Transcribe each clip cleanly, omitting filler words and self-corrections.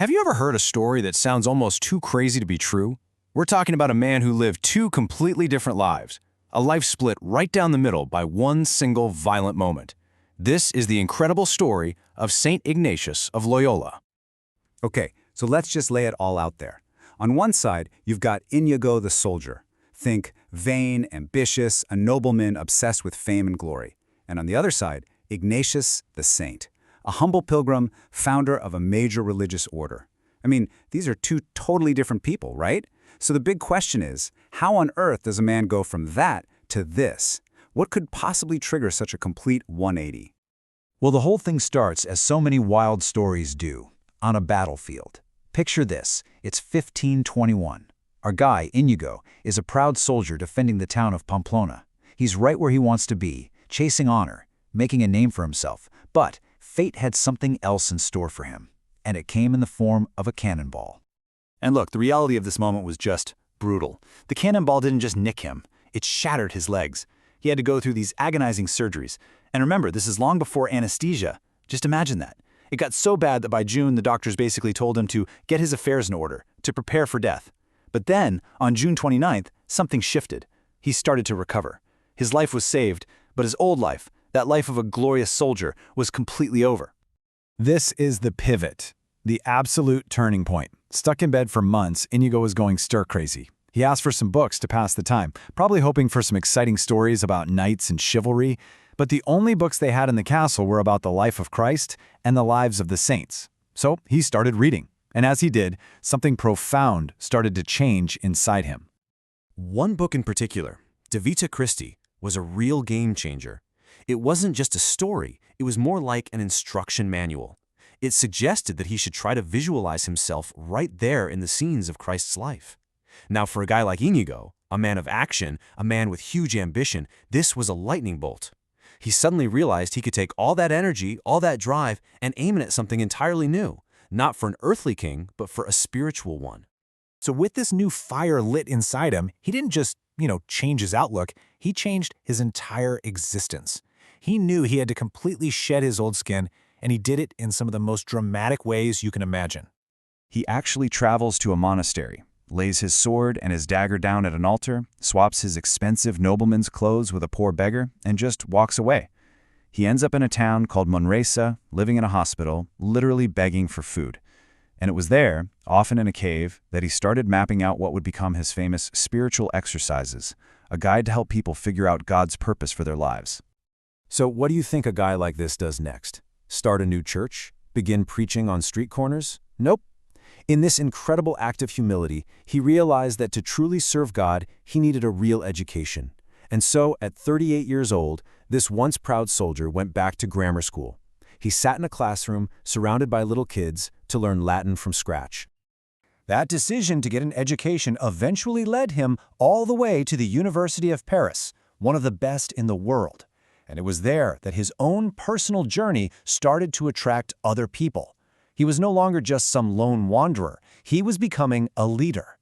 Have you ever heard a story that sounds almost too crazy to be true? We're talking about a man who lived two completely different lives, a life split right down the middle by one single violent moment. This is the incredible story of Saint Ignatius of Loyola. Okay, so let's just lay it all out there. On one side, you've got Inigo the soldier. Think vain, ambitious, a nobleman obsessed with fame and glory. And on the other side, Ignatius the saint, a humble pilgrim, founder of a major religious order. I mean, these are two totally different people, right? So the big question is, how on earth does a man go from that to this? What could possibly trigger such a complete 180? Well, the whole thing starts, as so many wild stories do, on a battlefield. Picture this, it's 1521. Our guy, Inigo, is a proud soldier defending the town of Pamplona. He's right where he wants to be, chasing honor, making a name for himself. But fate had something else in store for him, and it came in the form of a cannonball. And look, the reality of this moment was just brutal. The cannonball didn't just nick him, it shattered his legs. He had to go through these agonizing surgeries. And remember, this is long before anesthesia. Just imagine that. It got so bad that by June, the doctors basically told him to get his affairs in order, to prepare for death. But then, on June 29th, something shifted. He started to recover. His life was saved, but his old life, that life of a glorious soldier, was completely over. This is the pivot, the absolute turning point. Stuck in bed for months, Inigo was going stir-crazy. He asked for some books to pass the time, probably hoping for some exciting stories about knights and chivalry, but the only books they had in the castle were about the life of Christ and the lives of the saints. So he started reading, and as he did, something profound started to change inside him. One book in particular, De Vita Christi, was a real game changer. It wasn't just a story, it was more like an instruction manual. It suggested that he should try to visualize himself right there in the scenes of Christ's life. Now, for a guy like Inigo, a man of action, a man with huge ambition, this was a lightning bolt. He suddenly realized he could take all that energy, all that drive, and aim it at something entirely new, not for an earthly king, but for a spiritual one. So with this new fire lit inside him, he didn't just, change his outlook, he changed his entire existence. He knew he had to completely shed his old skin, and he did it in some of the most dramatic ways you can imagine. He actually travels to a monastery, lays his sword and his dagger down at an altar, swaps his expensive nobleman's clothes with a poor beggar, and just walks away. He ends up in a town called Manresa, living in a hospital, literally begging for food. And it was there, often in a cave, that he started mapping out what would become his famous spiritual exercises, a guide to help people figure out God's purpose for their lives. So what do you think a guy like this does next? Start a new church? Begin preaching on street corners? Nope. In this incredible act of humility, he realized that to truly serve God, he needed a real education. And so, at 38 years old, this once proud soldier went back to grammar school. He sat in a classroom, surrounded by little kids, to learn Latin from scratch. That decision to get an education eventually led him all the way to the University of Paris, one of the best in the world. And it was there that his own personal journey started to attract other people. He was no longer just some lone wanderer. He was becoming a leader.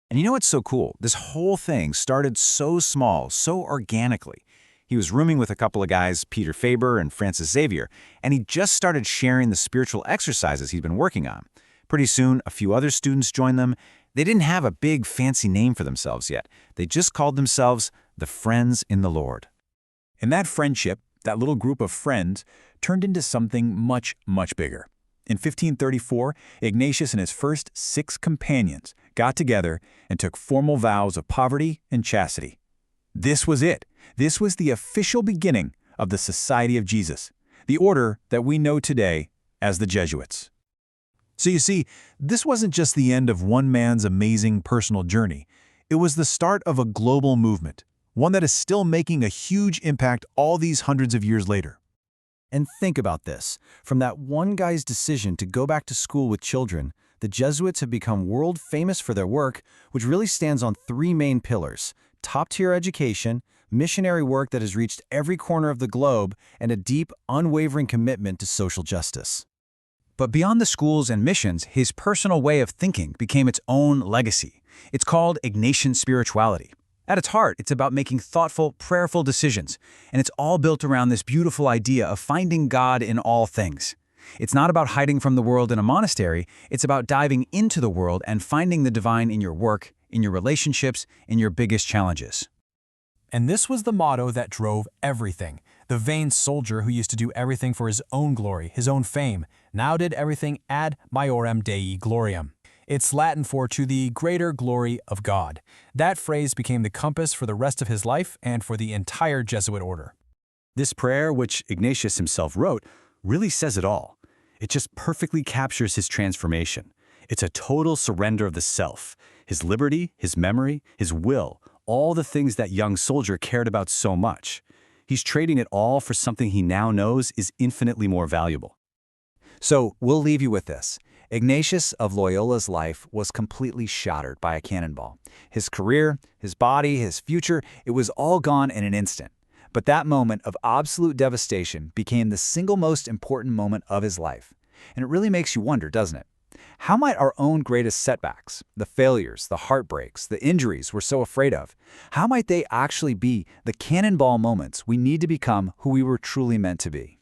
And you know what's so cool? This whole thing started so small, so organically. He was rooming with a couple of guys, Peter Faber and Francis Xavier, and he just started sharing the spiritual exercises he'd been working on. Pretty soon, a few other students joined them. They didn't have a big fancy name for themselves yet. They just called themselves the Friends in the Lord. And that friendship, that little group of friends, turned into something much, much bigger. In 1534, Ignatius and his first 6 companions got together and took formal vows of poverty and chastity. This was it. This was the official beginning of the Society of Jesus, the order that we know today as the Jesuits. So you see, this wasn't just the end of one man's amazing personal journey. It was the start of a global movement, one that is still making a huge impact all these hundreds of years later. And think about this. From that one guy's decision to go back to school with children, the Jesuits have become world famous for their work, which really stands on 3 main pillars: top-tier education, missionary work that has reached every corner of the globe, and a deep, unwavering commitment to social justice. But beyond the schools and missions, his personal way of thinking became its own legacy. It's called Ignatian spirituality. At its heart, it's about making thoughtful, prayerful decisions, and it's all built around this beautiful idea of finding God in all things. It's not about hiding from the world in a monastery, it's about diving into the world and finding the divine in your work, in your relationships, in your biggest challenges. And this was the motto that drove everything. The vain soldier who used to do everything for his own glory, his own fame, now did everything ad maiorem Dei gloriam. It's Latin for to the greater glory of God. That phrase became the compass for the rest of his life and for the entire Jesuit order. This prayer, which Ignatius himself wrote, really says it all. It just perfectly captures his transformation. It's a total surrender of the self, his liberty, his memory, his will, all the things that young soldier cared about so much. He's trading it all for something he now knows is infinitely more valuable. So we'll leave you with this. Ignatius of Loyola's life was completely shattered by a cannonball. His career, his body, his future, it was all gone in an instant. But that moment of absolute devastation became the single most important moment of his life. And it really makes you wonder, doesn't it? How might our own greatest setbacks, the failures, the heartbreaks, the injuries we're so afraid of, how might they actually be the cannonball moments we need to become who we were truly meant to be?